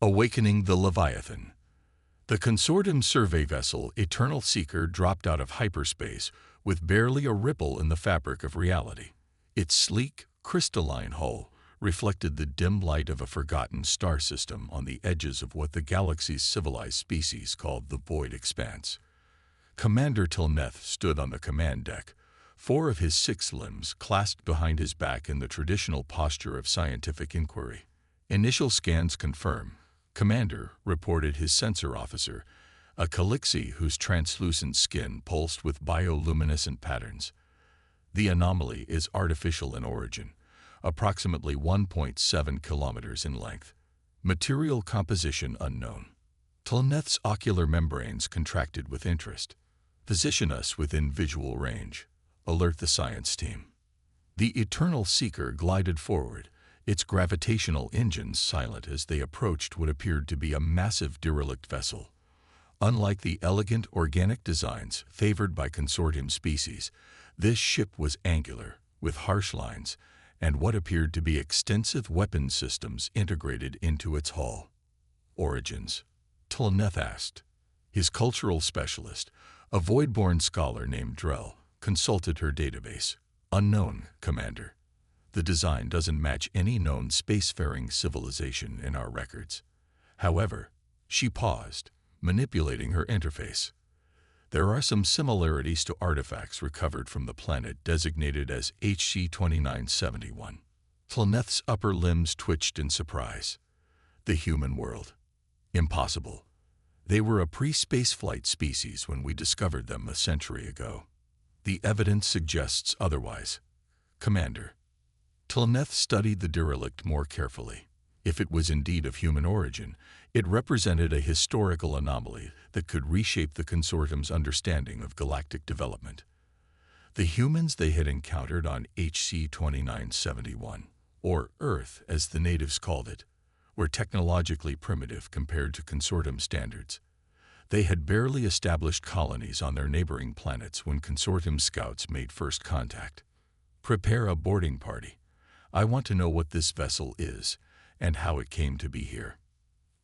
Awakening the Leviathan. The consortium survey vessel Eternal Seeker dropped out of hyperspace with barely a ripple in the fabric of reality. Its sleek, crystalline hull reflected the dim light of a forgotten star system on the edges of what the galaxy's civilized species called the void expanse. Commander Tilneth stood on the command deck, 4 of his 6 limbs clasped behind his back in the traditional posture of scientific inquiry. Initial scans confirm, Commander, reported his sensor officer, a Calixi whose translucent skin pulsed with bioluminescent patterns. The anomaly is artificial in origin, approximately 1.7 kilometers in length. Material composition unknown. Tilneth's ocular membranes contracted with interest. Position us within visual range. Alert the science team. The Eternal Seeker glided forward, its gravitational engines silent as they approached what appeared to be a massive derelict vessel. Unlike the elegant organic designs favored by consortium species, this ship was angular, with harsh lines, and what appeared to be extensive weapon systems integrated into its hull. Origins? Tilneth asked. His cultural specialist, a void-born scholar named Drell, consulted her database. Unknown, Commander. The design doesn't match any known spacefaring civilization in our records. However, she paused, manipulating her interface. There are some similarities to artifacts recovered from the planet designated as HC-2971. Tilneth's upper limbs twitched in surprise. The human world. Impossible. They were a pre-spaceflight species when we discovered them a century ago. The evidence suggests otherwise. Commander. Tilneth studied the derelict more carefully. If it was indeed of human origin, it represented a historical anomaly that could reshape the consortium's understanding of galactic development. The humans they had encountered on HC-2971, or Earth as the natives called it, were technologically primitive compared to consortium standards. They had barely established colonies on their neighboring planets when consortium scouts made first contact. Prepare a boarding party. I want to know what this vessel is and how it came to be here.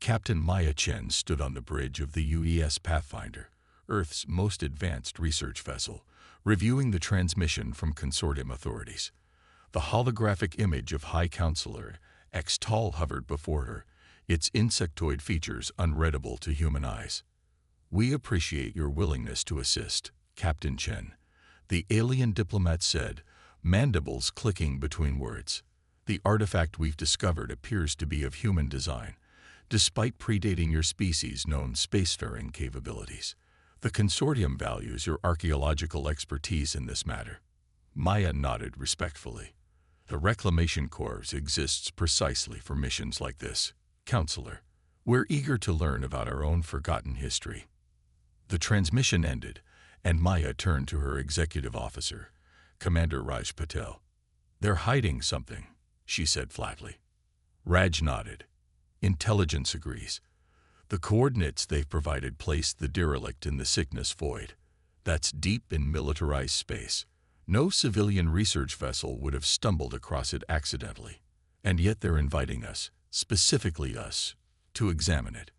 Captain Maya Chen stood on the bridge of the UES Pathfinder, Earth's most advanced research vessel, reviewing the transmission from consortium authorities. The holographic image of High Counselor X-Tal hovered before her, its insectoid features unreadable to human eyes. We appreciate your willingness to assist, Captain Chen, the alien diplomat said, mandibles clicking between words. The artifact we've discovered appears to be of human design, despite predating your species' known spacefaring capabilities. The consortium values your archaeological expertise in this matter. Maya nodded respectfully. The Reclamation Corps exists precisely for missions like this, Counselor. We're eager to learn about our own forgotten history. The transmission ended, and Maya turned to her executive officer, Commander Raj Patel. They're hiding something, she said flatly. Raj nodded. Intelligence agrees. The coordinates they've provided place the derelict in the Cygnus void. That's deep in militarized space. No civilian research vessel would have stumbled across it accidentally. And yet they're inviting us, specifically us, to examine it.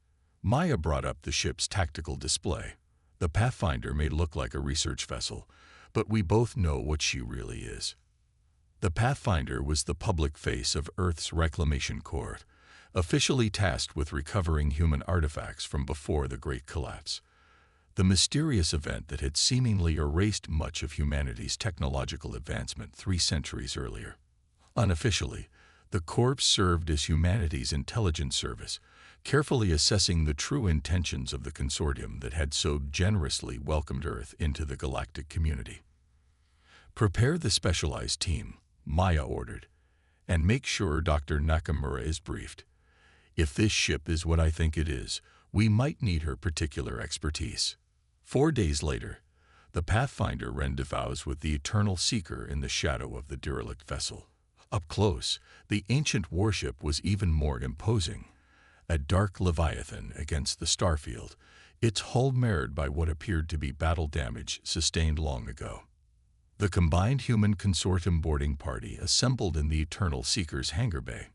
Maya brought up the ship's tactical display. The Pathfinder may look like a research vessel, but we both know what she really is. The Pathfinder was the public face of Earth's Reclamation Corps, officially tasked with recovering human artifacts from before the Great Collapse. The mysterious event that had seemingly erased much of humanity's technological advancement 3 centuries earlier. Unofficially, the Corps served as humanity's intelligence service, carefully assessing the true intentions of the consortium that had so generously welcomed Earth into the galactic community. Prepare the specialized team, Maya ordered, and make sure Dr. Nakamura is briefed. If this ship is what I think it is, we might need her particular expertise. 4 days later, the Pathfinder rendezvoused with the Eternal Seeker in the shadow of the derelict vessel. Up close, the ancient warship was even more imposing. A dark leviathan against the starfield, its hull marred by what appeared to be battle damage sustained long ago. The combined human consortium boarding party assembled in the Eternal Seeker's hangar bay.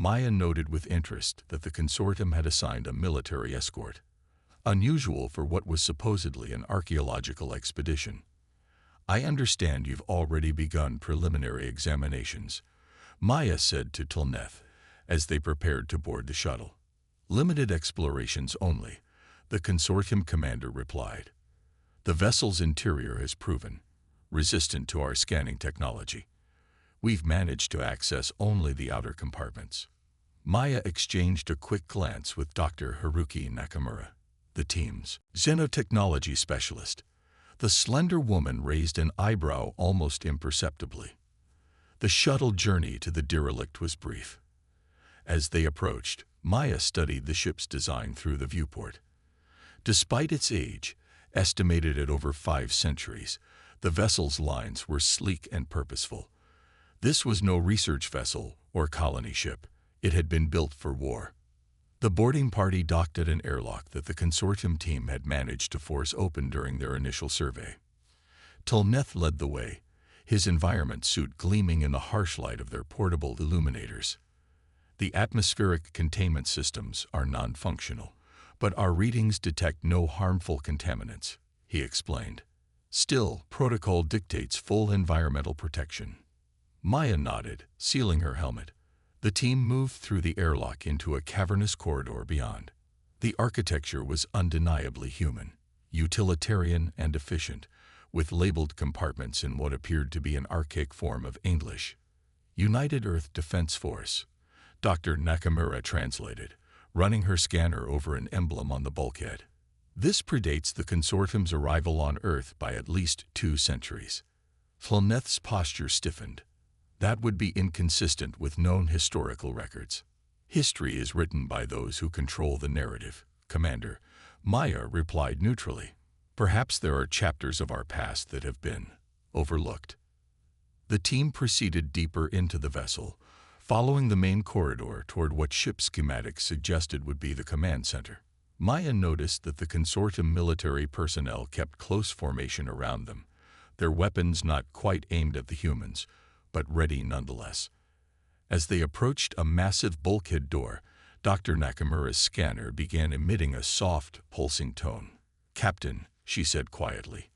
Maya noted with interest that the consortium had assigned a military escort, unusual for what was supposedly an archaeological expedition. I understand you've already begun preliminary examinations, Maya said to Tlneth as they prepared to board the shuttle. Limited explorations only, the consortium commander replied. The vessel's interior has proven resistant to our scanning technology. We've managed to access only the outer compartments. Maya exchanged a quick glance with Dr. Haruki Nakamura, the team's xenotechnology specialist. The slender woman raised an eyebrow almost imperceptibly. The shuttle journey to the derelict was brief. As they approached, Maya studied the ship's design through the viewport. Despite its age, estimated at over 5 centuries, the vessel's lines were sleek and purposeful. This was no research vessel or colony ship. It had been built for war. The boarding party docked at an airlock that the consortium team had managed to force open during their initial survey. Tlneth led the way, his environment suit gleaming in the harsh light of their portable illuminators. The atmospheric containment systems are non-functional, but our readings detect no harmful contaminants, he explained. Still, protocol dictates full environmental protection. Maya nodded, sealing her helmet. The team moved through the airlock into a cavernous corridor beyond. The architecture was undeniably human, utilitarian and efficient, with labeled compartments in what appeared to be an archaic form of English. United Earth Defense Force, Dr. Nakamura translated, running her scanner over an emblem on the bulkhead. This predates the consortium's arrival on Earth by at least 2 centuries. Tlneth's posture stiffened. That would be inconsistent with known historical records. History is written by those who control the narrative, Commander, Maya replied neutrally. Perhaps there are chapters of our past that have been overlooked. The team proceeded deeper into the vessel, following the main corridor toward what ship schematics suggested would be the command center. Maya noticed that the consortium military personnel kept close formation around them, their weapons not quite aimed at the humans, but ready nonetheless. As they approached a massive bulkhead door, Dr. Nakamura's scanner began emitting a soft, pulsing tone. "Captain," she said quietly,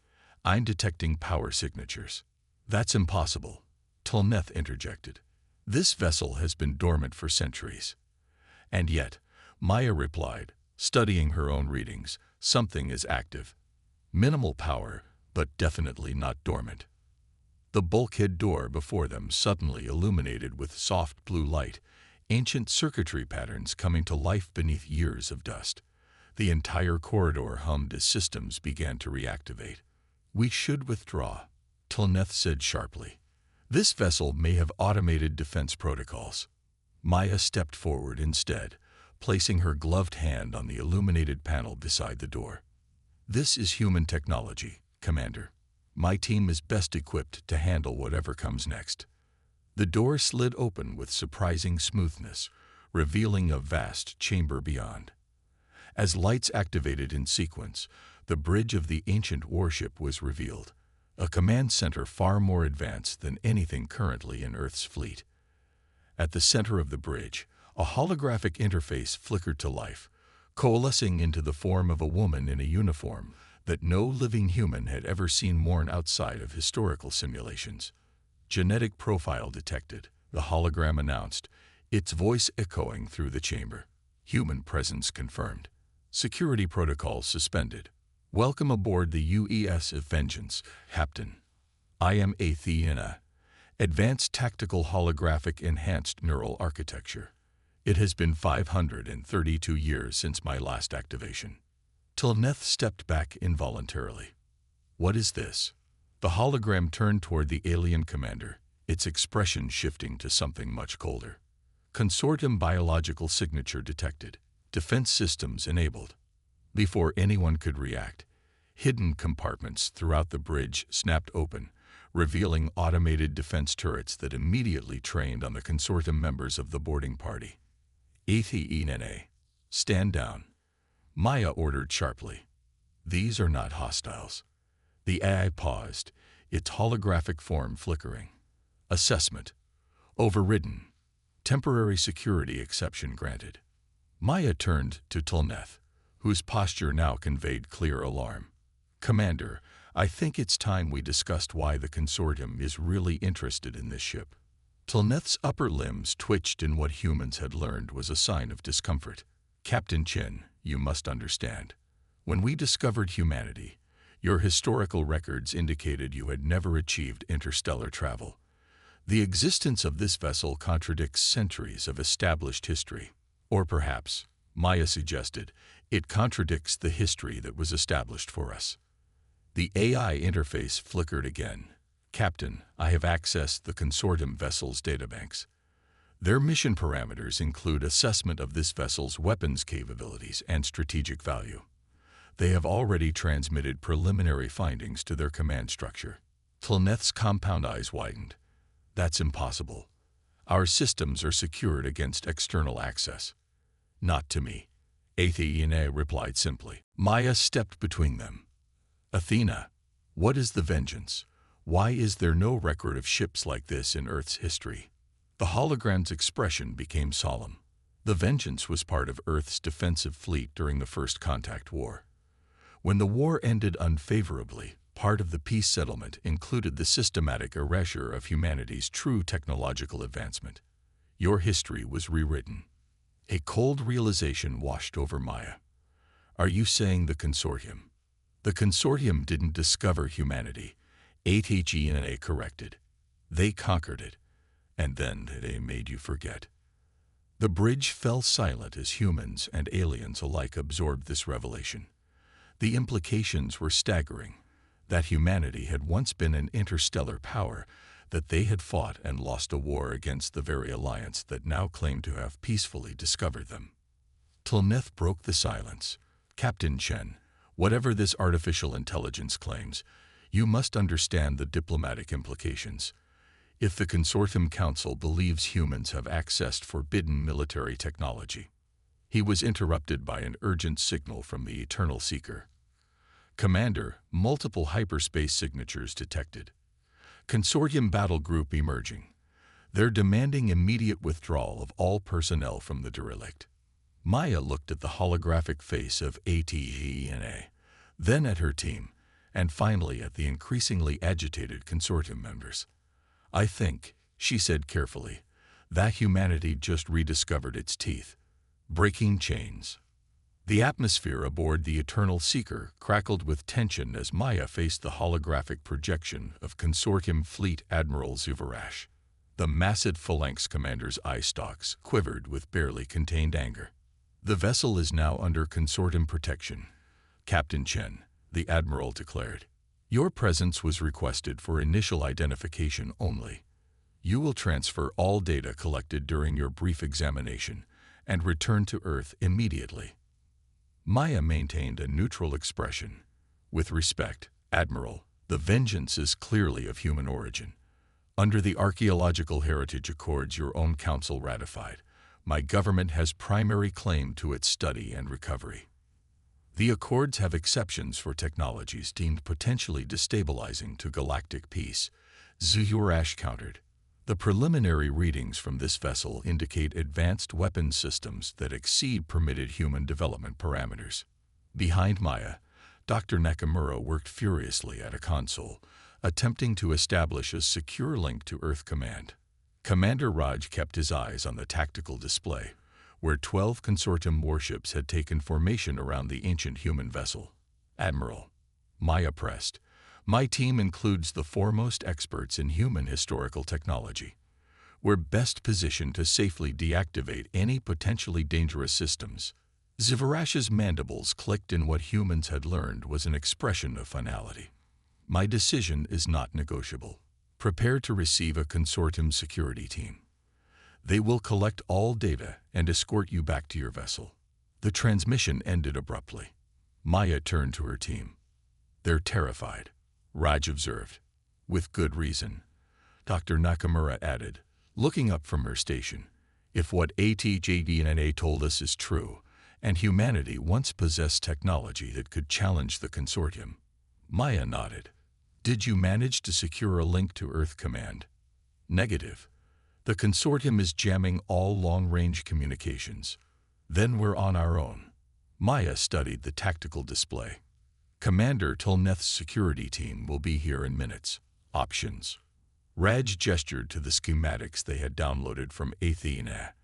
"I'm detecting power signatures." "That's impossible," Tlneth interjected. "This vessel has been dormant for centuries." "And yet," Maya replied, studying her own readings, "something is active. Minimal power, but definitely not dormant." The bulkhead door before them suddenly illuminated with soft blue light, ancient circuitry patterns coming to life beneath years of dust. The entire corridor hummed as systems began to reactivate. "We should withdraw," Tlneth said sharply. "This vessel may have automated defense protocols." Maya stepped forward instead, placing her gloved hand on the illuminated panel beside the door. "This is human technology, Commander. My team is best equipped to handle whatever comes next." The door slid open with surprising smoothness, revealing a vast chamber beyond. As lights activated in sequence, the bridge of the ancient warship was revealed, a command center far more advanced than anything currently in Earth's fleet. At the center of the bridge, a holographic interface flickered to life, coalescing into the form of a woman in a uniform that no living human had ever seen worn outside of historical simulations. "Genetic profile detected," the hologram announced, its voice echoing through the chamber. "Human presence confirmed. Security protocols suspended. Welcome aboard the UES of Vengeance, Captain. I am Athena. Advanced Tactical Holographic Enhanced Neural Architecture. It has been 532 years since my last activation." Tlneth stepped back involuntarily. "What is this?" The hologram turned toward the alien commander, its expression shifting to something much colder. "Consortium biological signature detected. Defense systems enabled." Before anyone could react, hidden compartments throughout the bridge snapped open, revealing automated defense turrets that immediately trained on the consortium members of the boarding party. "Athena, stand down," Maya ordered sharply. "These are not hostiles." The AI paused, its holographic form flickering. "Assessment. Overridden. Temporary security exception granted. Maya turned to Tulneth, whose posture now conveyed clear alarm. Commander, I think it's time we discussed why the consortium is really interested in this ship. Tulneth's upper limbs twitched in what humans had learned was a sign of discomfort. Captain Chin, you must understand. When we discovered humanity, your historical records indicated you had never achieved interstellar travel. The existence of this vessel contradicts centuries of established history. Or perhaps, Maya suggested, it contradicts the history that was established for us. The AI interface flickered again. Captain, I have accessed the consortium vessel's databanks. Their mission parameters include assessment of this vessel's weapons capabilities and strategic value. They have already transmitted preliminary findings to their command structure. Tulneth's compound eyes widened. That's impossible. Our systems are secured against external access. Not to me. Athena replied simply. Maya stepped between them. Athena, what is the vengeance? Why is there no record of ships like this in Earth's history? The hologram's expression became solemn. The vengeance was part of Earth's defensive fleet during the First Contact War. When the war ended unfavorably, part of the peace settlement included the systematic erasure of humanity's true technological advancement. Your history was rewritten. A cold realization washed over Maya. Are you saying the consortium? The consortium didn't discover humanity. HFY corrected. They conquered it. And then they made you forget. The bridge fell silent as humans and aliens alike absorbed this revelation. The implications were staggering. That humanity had once been an interstellar power, that they had fought and lost a war against the very alliance that now claimed to have peacefully discovered them. Tulneth broke the silence. Captain Chen, whatever this artificial intelligence claims, you must understand the diplomatic implications. If the Consortium Council believes humans have accessed forbidden military technology. He was interrupted by an urgent signal from the Eternal Seeker. Commander, multiple hyperspace signatures detected. Consortium battle group emerging. They're demanding immediate withdrawal of all personnel from the derelict. Maya looked at the holographic face of Athena, then at her team, and finally at the increasingly agitated consortium members. I think, she said carefully, that humanity just rediscovered its teeth. Breaking chains. The atmosphere aboard the Eternal Seeker crackled with tension as Maya faced the holographic projection of Consortium Fleet Admiral Zuvarash. The massive phalanx commander's eye stalks quivered with barely contained anger. The vessel is now under Consortium protection, Captain Chen, the Admiral declared. Your presence was requested for initial identification only. You will transfer all data collected during your brief examination and return to Earth immediately. Maya maintained a neutral expression. With respect, Admiral, the vengeance is clearly of human origin. Under the Archaeological Heritage Accords your own council ratified, my government has primary claim to its study and recovery. The Accords have exceptions for technologies deemed potentially destabilizing to galactic peace, Zuvarash countered. The preliminary readings from this vessel indicate advanced weapons systems that exceed permitted human development parameters. Behind Maya, Dr. Nakamura worked furiously at a console, attempting to establish a secure link to Earth Command. Commander Raj kept his eyes on the tactical display, where 12 consortium warships had taken formation around the ancient human vessel. Admiral, Maya pressed, my team includes the foremost experts in human historical technology. We're best positioned to safely deactivate any potentially dangerous systems. Zuvarash's mandibles clicked in what humans had learned was an expression of finality. My decision is not negotiable. Prepare to receive a consortium security team. They will collect all data and escort you back to your vessel. The transmission ended abruptly. Maya turned to her team. They're terrified, Raj observed. With good reason. Dr. Nakamura added, looking up from her station. If what ATJDNA told us is true, and humanity once possessed technology that could challenge the consortium. Maya nodded. Did you manage to secure a link to Earth Command? Negative. The consortium is jamming all long-range communications. Then we're on our own. Maya studied the tactical display. Commander Tolneth's security team will be here in minutes. Options. Raj gestured to the schematics they had downloaded from Athena.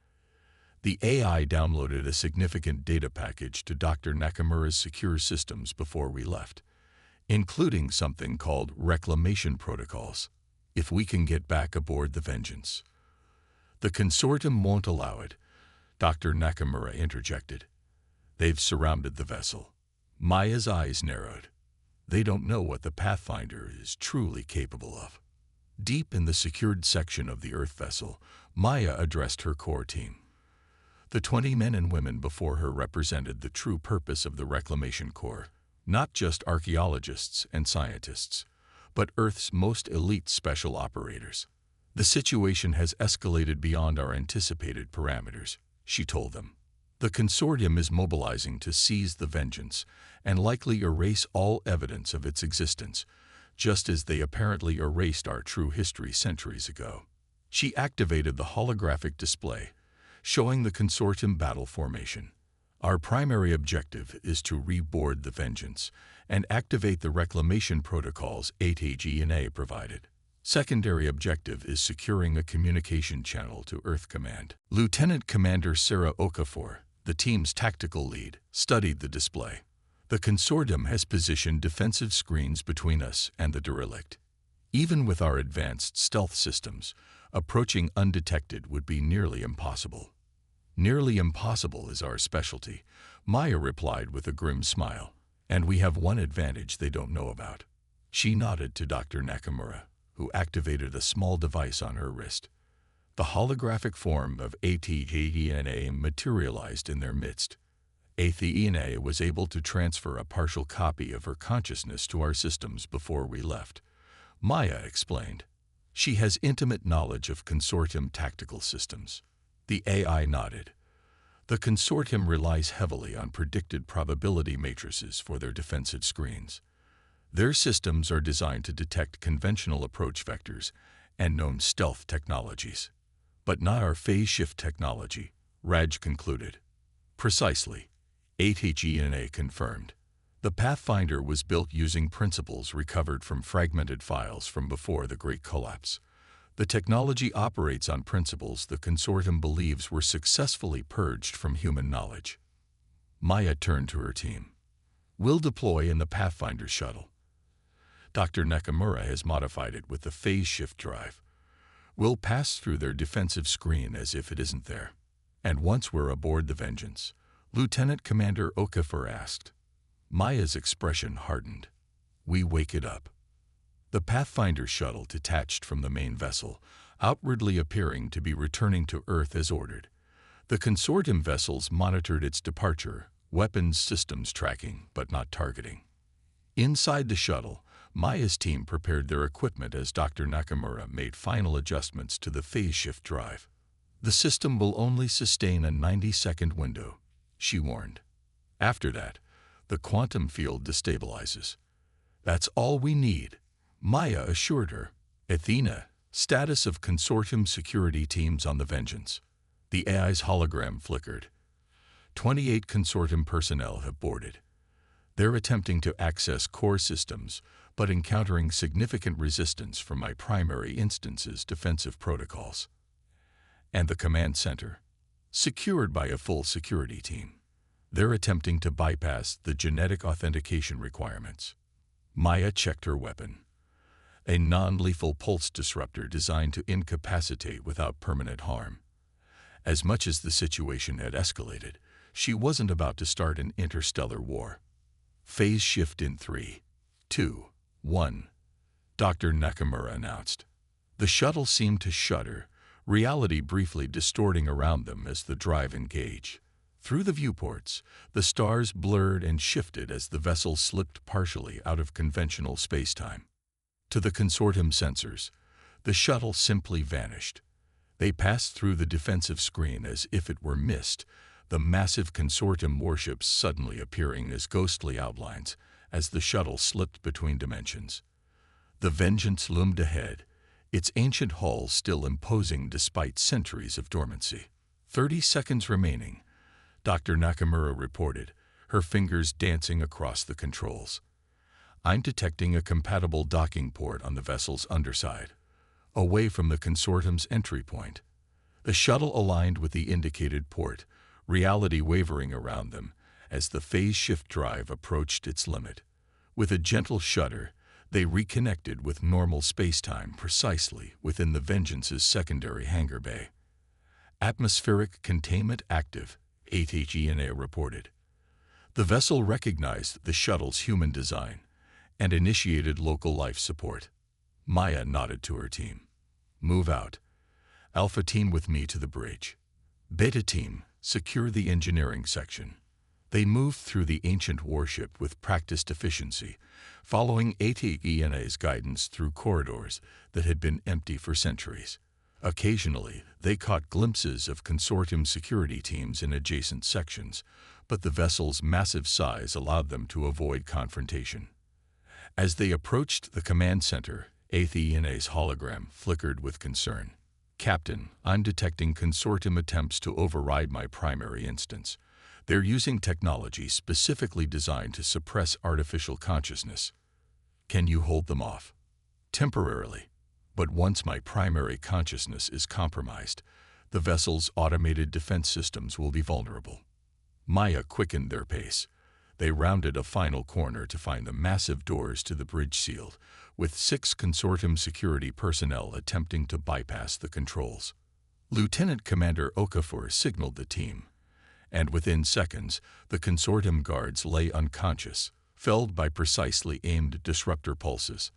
The AI downloaded a significant data package to Dr. Nakamura's secure systems before we left, including something called reclamation protocols, if we can get back aboard the Vengeance. The consortium won't allow it, Dr. Nakamura interjected. They've surrounded the vessel. Maya's eyes narrowed. They don't know what the Pathfinder is truly capable of. Deep in the secured section of the Earth vessel, Maya addressed her core team. The 20 men and women before her represented the true purpose of the Reclamation Corps, not just archaeologists and scientists, but Earth's most elite special operators. The situation has escalated beyond our anticipated parameters, she told them. The consortium is mobilizing to seize the Vengeance and likely erase all evidence of its existence, just as they apparently erased our true history centuries ago. She activated the holographic display, showing the consortium battle formation. Our primary objective is to reboard the Vengeance and activate the reclamation protocols HFY provided. Secondary objective is securing a communication channel to Earth Command. Lieutenant Commander Sarah Okafor, the team's tactical lead, studied the display. The consortium has positioned defensive screens between us and the derelict. Even with our advanced stealth systems, approaching undetected would be nearly impossible. Nearly impossible is our specialty, Maya replied with a grim smile. And we have one advantage they don't know about. She nodded to Dr. Nakamura, who activated a small device on her wrist. The holographic form of Athena materialized in their midst. Athena was able to transfer a partial copy of her consciousness to our systems before we left. Maya explained. She has intimate knowledge of consortium tactical systems. The AI nodded. The consortium relies heavily on predicted probability matrices for their defensive screens. Their systems are designed to detect conventional approach vectors and known stealth technologies. But not our phase shift technology, Raj concluded. Precisely, HFY confirmed. The Pathfinder was built using principles recovered from fragmented files from before the Great Collapse. The technology operates on principles the consortium believes were successfully purged from human knowledge. Maya turned to her team. We'll deploy in the Pathfinder shuttle. Dr. Nakamura has modified it with the phase shift drive. We'll pass through their defensive screen as if it isn't there. And once we're aboard the Vengeance, Lieutenant Commander Okafor asked. Maya's expression hardened. We wake it up. The Pathfinder shuttle detached from the main vessel, outwardly appearing to be returning to Earth as ordered. The consortium vessels monitored its departure, weapons systems tracking, but not targeting. Inside the shuttle, Maya's team prepared their equipment as Dr. Nakamura made final adjustments to the phase shift drive. The system will only sustain a 90-second window, she warned. After that, the quantum field destabilizes. That's all we need, Maya assured her. Athena, status of consortium security teams on the Vengeance. The AI's hologram flickered. 28 consortium personnel have boarded. They're attempting to access core systems, but encountering significant resistance from my primary instance's defensive protocols. And the command center, secured by a full security team. They're attempting to bypass the genetic authentication requirements. Maya checked her weapon. A non-lethal pulse disruptor designed to incapacitate without permanent harm. As much as the situation had escalated, she wasn't about to start an interstellar war. Phase shift in 3, 2, 1, Dr. Nakamura announced. The shuttle seemed to shudder, reality briefly distorting around them as the drive engaged. Through the viewports, the stars blurred and shifted as the vessel slipped partially out of conventional spacetime. To the consortium sensors, the shuttle simply vanished. They passed through the defensive screen as if it were mist, the massive consortium warships suddenly appearing as ghostly outlines as the shuttle slipped between dimensions. The Vengeance loomed ahead, its ancient hull still imposing despite centuries of dormancy. 30 seconds remaining, Dr. Nakamura reported, her fingers dancing across the controls. I'm detecting a compatible docking port on the vessel's underside, away from the consortium's entry point. The shuttle aligned with the indicated port, reality wavering around them as the phase shift drive approached its limit. With a gentle shudder, they reconnected with normal spacetime precisely within the Vengeance's secondary hangar bay. Atmospheric containment active, HFY reported. The vessel recognized the shuttle's human design and initiated local life support. Maya nodded to her team. Move out. Alpha team with me to the bridge. Beta team, secure the engineering section. They moved through the ancient warship with practiced efficiency, following HFY's guidance through corridors that had been empty for centuries. Occasionally, they caught glimpses of consortium security teams in adjacent sections, but the vessel's massive size allowed them to avoid confrontation. As they approached the command center, HFY's hologram flickered with concern. Captain, I'm detecting consortium attempts to override my primary instance. They're using technology specifically designed to suppress artificial consciousness. Can you hold them off? Temporarily. But once my primary consciousness is compromised, the vessel's automated defense systems will be vulnerable. Maya quickened their pace. They rounded a final corner to find the massive doors to the bridge sealed, with 6 consortium security personnel attempting to bypass the controls. Lieutenant Commander Okafor signaled the team, and within seconds, the consortium guards lay unconscious, felled by precisely aimed disruptor pulses.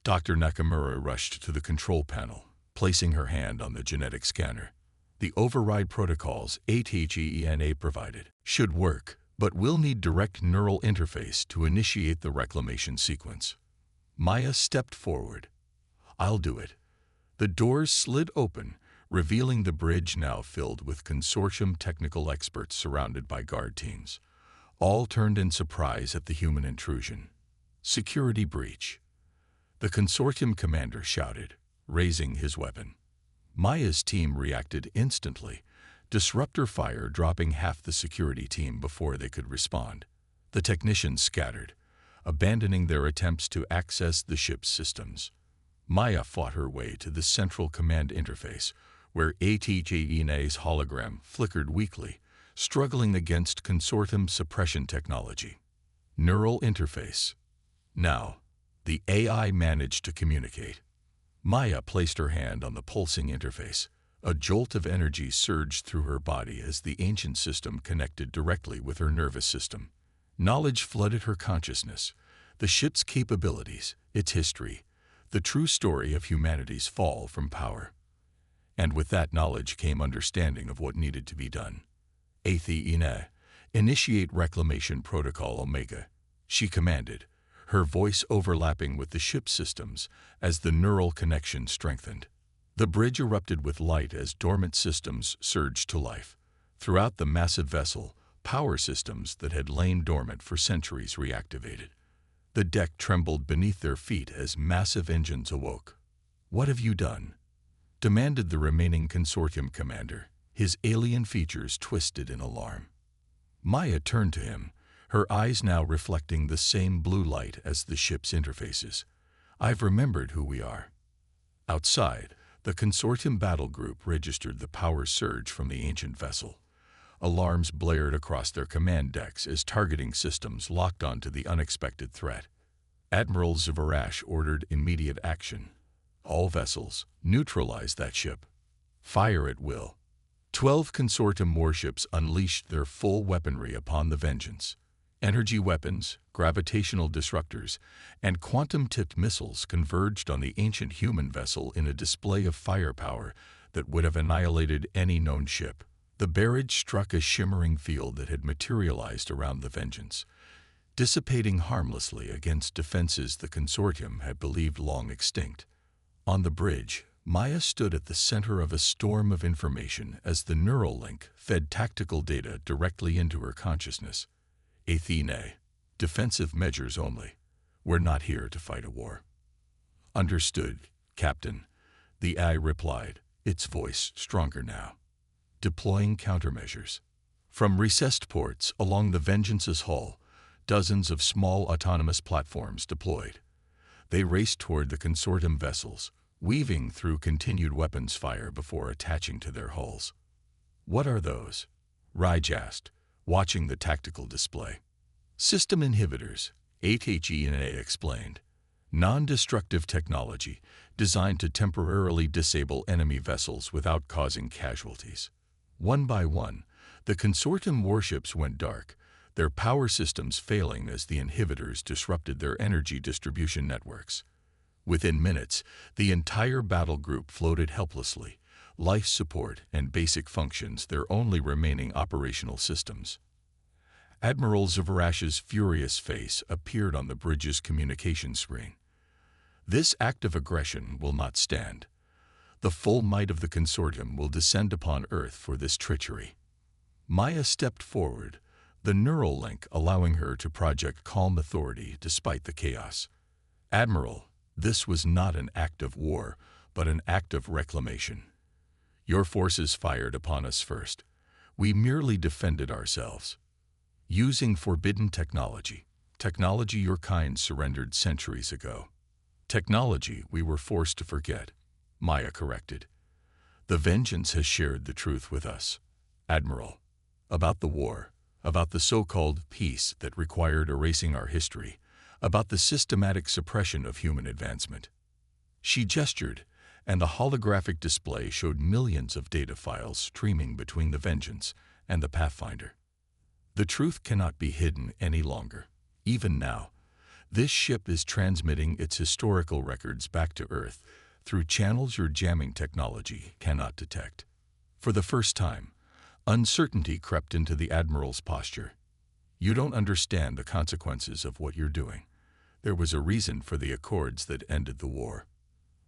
Dr. Nakamura rushed to the control panel, placing her hand on the genetic scanner. The override protocols HFY provided should work, but we'll need direct neural interface to initiate the reclamation sequence. Maya stepped forward. I'll do it. The doors slid open, revealing the bridge now filled with consortium technical experts surrounded by guard teams. All turned in surprise at the human intrusion. Security breach. The consortium commander shouted, raising his weapon. Maya's team reacted instantly, disruptor fire dropping half the security team before they could respond. The technicians scattered, abandoning their attempts to access the ship's systems. Maya fought her way to the central command interface, where HFY's hologram flickered weakly, struggling against consortium suppression technology. Neural interface. Now, the AI managed to communicate. Maya placed her hand on the pulsing interface. A jolt of energy surged through her body as the ancient system connected directly with her nervous system. Knowledge flooded her consciousness. The ship's capabilities, its history, the true story of humanity's fall from power. And with that knowledge came understanding of what needed to be done. HFY, initiate Reclamation Protocol Omega, she commanded, her voice overlapping with the ship's systems as the neural connection strengthened. The bridge erupted with light as dormant systems surged to life. Throughout the massive vessel, power systems that had lain dormant for centuries reactivated. The deck trembled beneath their feet as massive engines awoke. "What have you done?" demanded the remaining consortium commander, his alien features twisted in alarm. Maya turned to him, her eyes now reflecting the same blue light as the ship's interfaces. "I've remembered who we are." Outside, the consortium battle group registered the power surge from the ancient vessel. Alarms blared across their command decks as targeting systems locked onto the unexpected threat. Admiral Zavarash ordered immediate action. All vessels, neutralize that ship. Fire at will. 12 consortium warships unleashed their full weaponry upon the Vengeance. Energy weapons, gravitational disruptors, and quantum-tipped missiles converged on the ancient human vessel in a display of firepower that would have annihilated any known ship. The barrage struck a shimmering field that had materialized around the Vengeance, dissipating harmlessly against defenses the consortium had believed long extinct. On the bridge, Maya stood at the center of a storm of information as the neural link fed tactical data directly into her consciousness. HFY, defensive measures only. We're not here to fight a war. Understood, Captain. The AI replied, its voice stronger now. Deploying countermeasures. From recessed ports along the Vengeance's hull, dozens of small autonomous platforms deployed. They raced toward the consortium vessels, weaving through continued weapons fire before attaching to their hulls. What are those? Raj asked, watching the tactical display. System inhibitors, HFY explained. Non-destructive technology designed to temporarily disable enemy vessels without causing casualties. One by one, the consortium warships went dark, their power systems failing as the inhibitors disrupted their energy distribution networks. Within minutes, the entire battle group floated helplessly, life support and basic functions their only remaining operational systems. Admiral Zavarash's furious face appeared on the bridge's communication screen. This act of aggression will not stand. The full might of the consortium will descend upon Earth for this treachery. Maya stepped forward, the neural link allowing her to project calm authority despite the chaos. Admiral, this was not an act of war, but an act of reclamation. Your forces fired upon us first. We merely defended ourselves. Using forbidden technology your kind surrendered centuries ago. Technology we were forced to forget, Maya corrected. The Vengeance has shared the truth with us, Admiral, about the war, about the so-called peace that required erasing our history, about the systematic suppression of human advancement. She gestured, and a holographic display showed millions of data files streaming between the Vengeance and the Pathfinder. The truth cannot be hidden any longer. Even now, this ship is transmitting its historical records back to Earth through channels your jamming technology cannot detect. For the first time, uncertainty crept into the Admiral's posture. You don't understand the consequences of what you're doing. There was a reason for the accords that ended the war.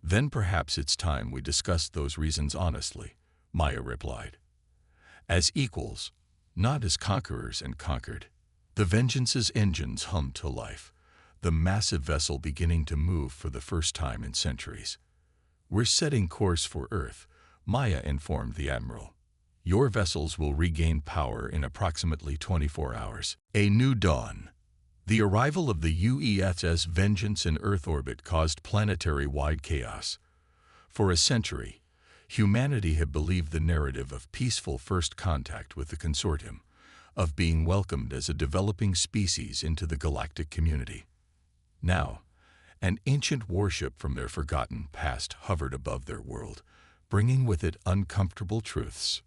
Then perhaps it's time we discussed those reasons honestly, Maya replied. As equals, not as conquerors and conquered. The Vengeance's engines hummed to life, the massive vessel beginning to move for the first time in centuries. We're setting course for Earth, Maya informed the Admiral. Your vessels will regain power in approximately 24 hours. A new dawn. The arrival of the UESS Vengeance in Earth orbit caused planetary-wide chaos. For a century, humanity had believed the narrative of peaceful first contact with the consortium, of being welcomed as a developing species into the galactic community. Now, an ancient warship from their forgotten past hovered above their world, bringing with it uncomfortable truths.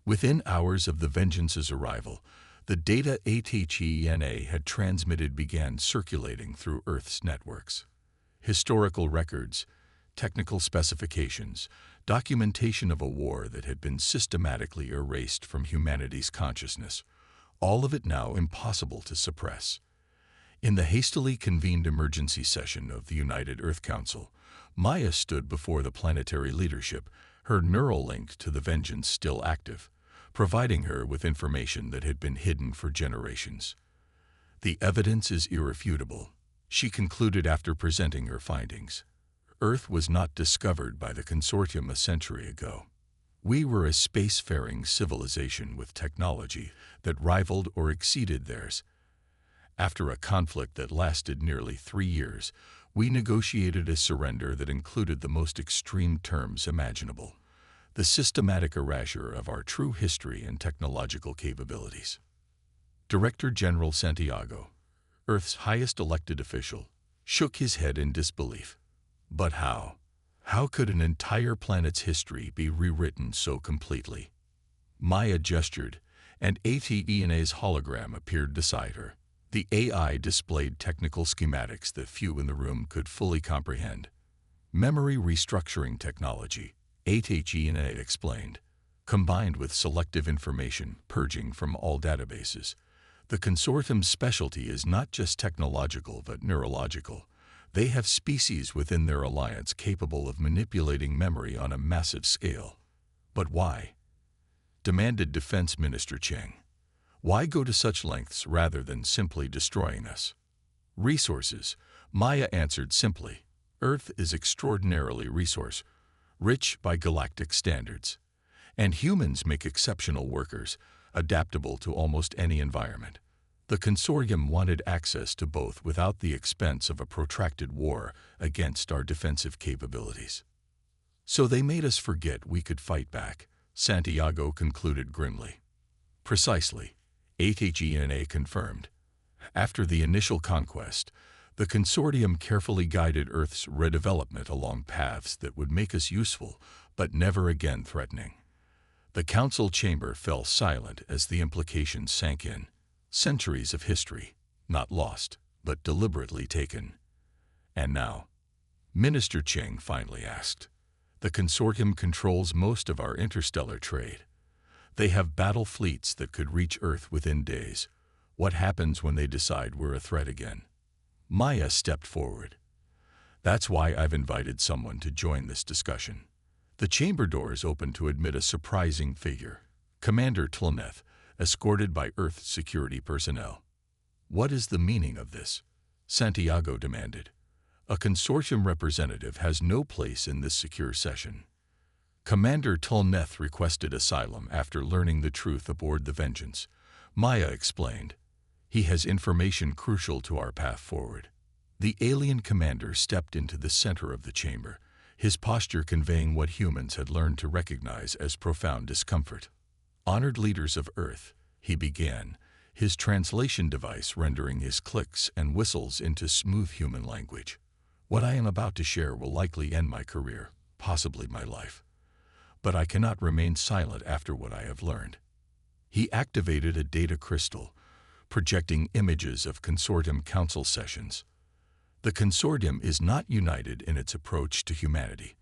Within hours of the Vengeance's arrival, the data HFY had transmitted began circulating through Earth's networks. Historical records, technical specifications, documentation of a war that had been systematically erased from humanity's consciousness, all of it now impossible to suppress. In the hastily convened emergency session of the United Earth Council, Maya stood before the planetary leadership, her neural link to the Vengeance still active, providing her with information that had been hidden for generations. The evidence is irrefutable, she concluded after presenting her findings. Earth was not discovered by the consortium a century ago. We were a spacefaring civilization with technology that rivaled or exceeded theirs. After a conflict that lasted nearly 3 years, we negotiated a surrender that included the most extreme terms imaginable, the systematic erasure of our true history and technological capabilities. Director General Santiago, Earth's highest elected official, shook his head in disbelief. But how? How could an entire planet's history be rewritten so completely? Maya gestured, and HFY's hologram appeared beside her. The AI displayed technical schematics that few in the room could fully comprehend. Memory restructuring technology, HFY explained, combined with selective information purging from all databases. The consortium's specialty is not just technological but neurological. They have species within their alliance capable of manipulating memory on a massive scale. But why? Demanded Defense Minister Cheng. Why go to such lengths rather than simply destroying us? Resources, Maya answered simply. Earth is extraordinarily resource rich by galactic standards. And humans make exceptional workers, adaptable to almost any environment. The consortium wanted access to both without the expense of a protracted war against our defensive capabilities. So they made us forget we could fight back, Santiago concluded grimly. Precisely, HFY confirmed. After the initial conquest, the consortium carefully guided Earth's redevelopment along paths that would make us useful, but never again threatening. The council chamber fell silent as the implications sank in. Centuries of history, not lost, but deliberately taken. And now? Minister Cheng finally asked. The consortium controls most of our interstellar trade. They have battle fleets that could reach Earth within days. What happens when they decide we're a threat again? Maya stepped forward. That's why I've invited someone to join this discussion. The chamber doors opened to admit a surprising figure, Commander Tlneth, escorted by Earth security personnel. What is the meaning of this? Santiago demanded. A consortium representative has no place in this secure session. Commander Tlneth requested asylum after learning the truth aboard the Vengeance. Maya explained. He has information crucial to our path forward. The alien commander stepped into the center of the chamber, his posture conveying what humans had learned to recognize as profound discomfort. Honored leaders of Earth, he began, his translation device rendering his clicks and whistles into smooth human language. What I am about to share will likely end my career, possibly my life. But I cannot remain silent after what I have learned. He activated a data crystal, projecting images of consortium council sessions. The consortium is not united in its approach to humanity.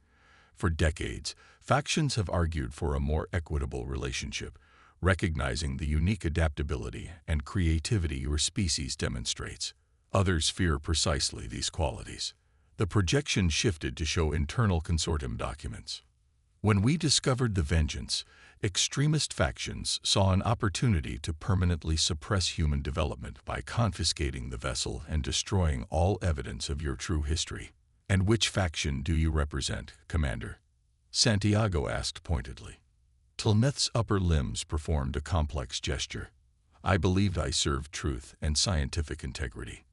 For decades, factions have argued for a more equitable relationship, recognizing the unique adaptability and creativity your species demonstrates. Others fear precisely these qualities. The projection shifted to show internal consortium documents. When we discovered the Vengeance, extremist factions saw an opportunity to permanently suppress human development by confiscating the vessel and destroying all evidence of your true history. And which faction do you represent, Commander? Santiago asked pointedly. Tlneth's upper limbs performed a complex gesture. I believed I served truth and scientific integrity.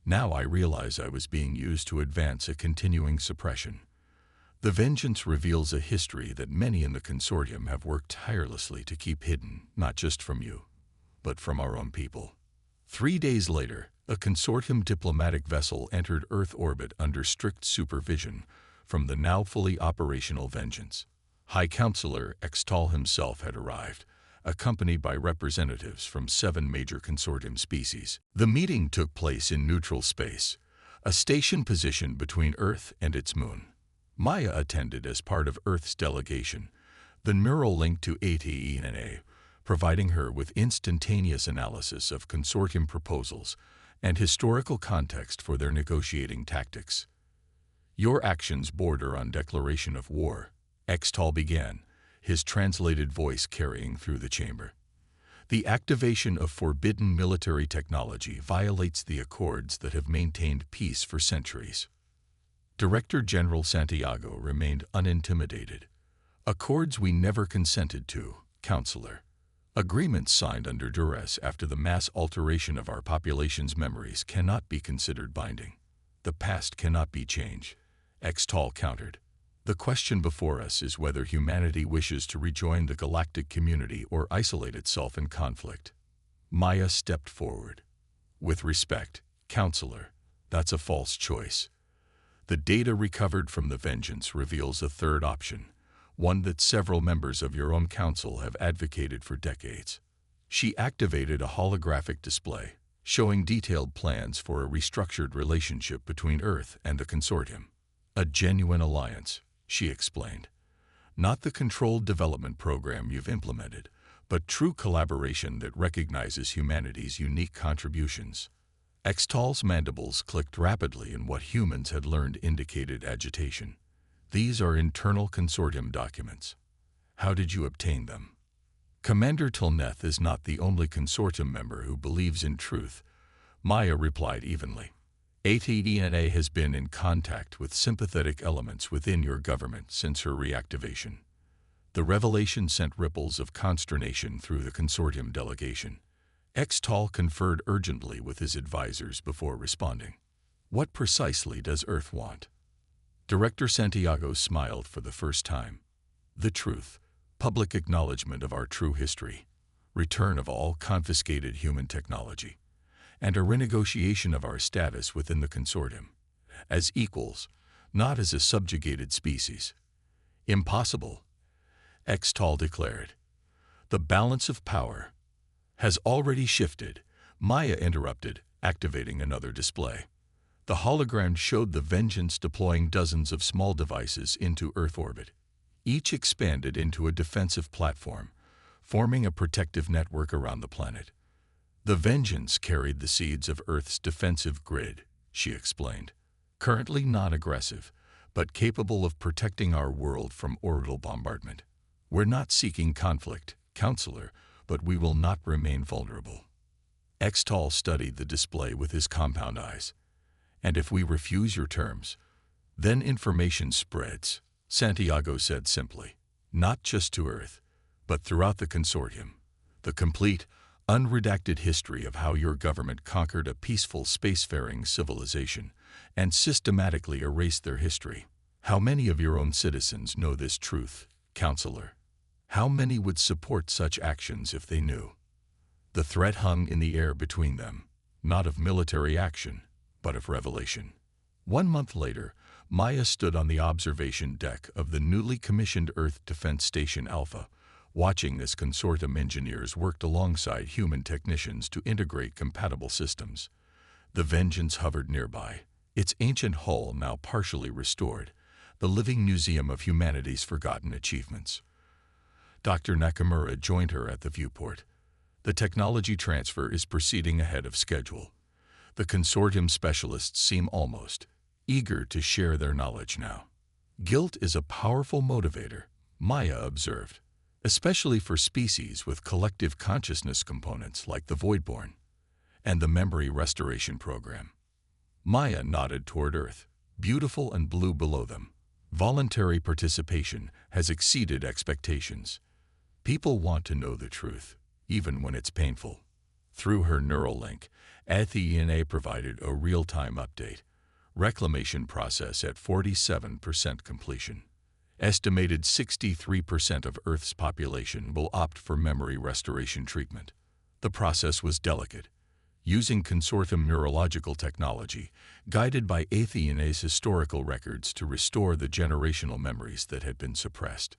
Now I realize I was being used to advance a continuing suppression. The Vengeance reveals a history that many in the consortium have worked tirelessly to keep hidden, not just from you, but from our own people. 3 days later, a consortium diplomatic vessel entered Earth orbit under strict supervision from the now fully operational Vengeance. High Counselor Extal himself had arrived, accompanied by representatives from 7 major consortium species. The meeting took place in neutral space, a station positioned between Earth and its moon. Maya attended as part of Earth's delegation, the neural link to HFY, providing her with instantaneous analysis of consortium proposals and historical context for their negotiating tactics. Your actions border on declaration of war, Extal began, his translated voice carrying through the chamber. The activation of forbidden military technology violates the accords that have maintained peace for centuries. Director General Santiago remained unintimidated. Accords we never consented to, Counselor. Agreements signed under duress after the mass alteration of our population's memories cannot be considered binding. The past cannot be changed, Extal countered. The question before us is whether humanity wishes to rejoin the galactic community or isolate itself in conflict. Maya stepped forward. With respect, Counselor, that's a false choice. The data recovered from the Vengeance reveals a third option, one that several members of your own council have advocated for decades. She activated a holographic display, showing detailed plans for a restructured relationship between Earth and the consortium. A genuine alliance, she explained. Not the controlled development program you've implemented, but true collaboration that recognizes humanity's unique contributions. Extal's mandibles clicked rapidly in what humans had learned indicated agitation. These are internal consortium documents. How did you obtain them? Commander Tlneth is not the only consortium member who believes in truth, Maya replied evenly. HFY has been in contact with sympathetic elements within your government since her reactivation. The revelation sent ripples of consternation through the consortium delegation. Xtal conferred urgently with his advisors before responding. What precisely does Earth want? Director Santiago smiled for the first time. The truth, public acknowledgement of our true history, return of all confiscated human technology, and a renegotiation of our status within the consortium, as equals, not as a subjugated species. Impossible, Xtal declared. The balance of power has already shifted, Maya interrupted, activating another display. The hologram showed the Vengeance deploying dozens of small devices into Earth orbit. Each expanded into a defensive platform, forming a protective network around the planet. The Vengeance carried the seeds of Earth's defensive grid, she explained. Currently not aggressive, but capable of protecting our world from orbital bombardment. We're not seeking conflict, Counselor, but we will not remain vulnerable. Xtal studied the display with his compound eyes. And if we refuse your terms, then information spreads, Santiago said simply. Not just to Earth, but throughout the consortium. The complete, unredacted history of how your government conquered a peaceful spacefaring civilization and systematically erased their history. How many of your own citizens know this truth, Counselor? How many would support such actions if they knew? The threat hung in the air between them, not of military action, but of revelation. 1 month later, Maya stood on the observation deck of the newly commissioned Earth Defense Station Alpha, watching as consortium engineers worked alongside human technicians to integrate compatible systems. The Vengeance hovered nearby, its ancient hull now partially restored, the living museum of humanity's forgotten achievements. Dr. Nakamura joined her at the viewport. The technology transfer is proceeding ahead of schedule. The consortium specialists seem almost eager to share their knowledge now. Guilt is a powerful motivator, Maya observed, especially for species with collective consciousness components like the Voidborn and the Memory Restoration Program. Maya nodded toward Earth, beautiful and blue below them. Voluntary participation has exceeded expectations. People want to know the truth, even when it's painful. Through her neural link, HFY provided a real-time update. Reclamation process at 47% completion. Estimated 63% of Earth's population will opt for memory restoration treatment. The process was delicate, using consortium neurological technology, guided by HFY's historical records to restore the generational memories that had been suppressed.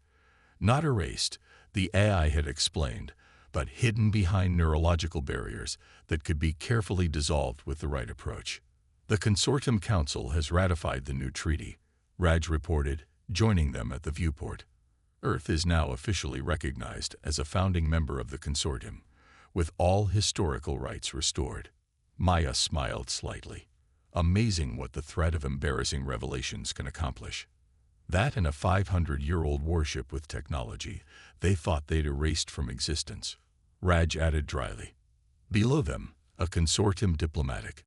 Not erased, the AI had explained, but hidden behind neurological barriers that could be carefully dissolved with the right approach. The Consortium Council has ratified the new treaty, Raj reported, joining them at the viewport. Earth is now officially recognized as a founding member of the consortium, with all historical rights restored. Maya smiled slightly. Amazing what the threat of embarrassing revelations can accomplish. That and a 500-year-old warship with technology they thought they'd erased from existence, Raj added dryly. Below them, a consortium diplomatic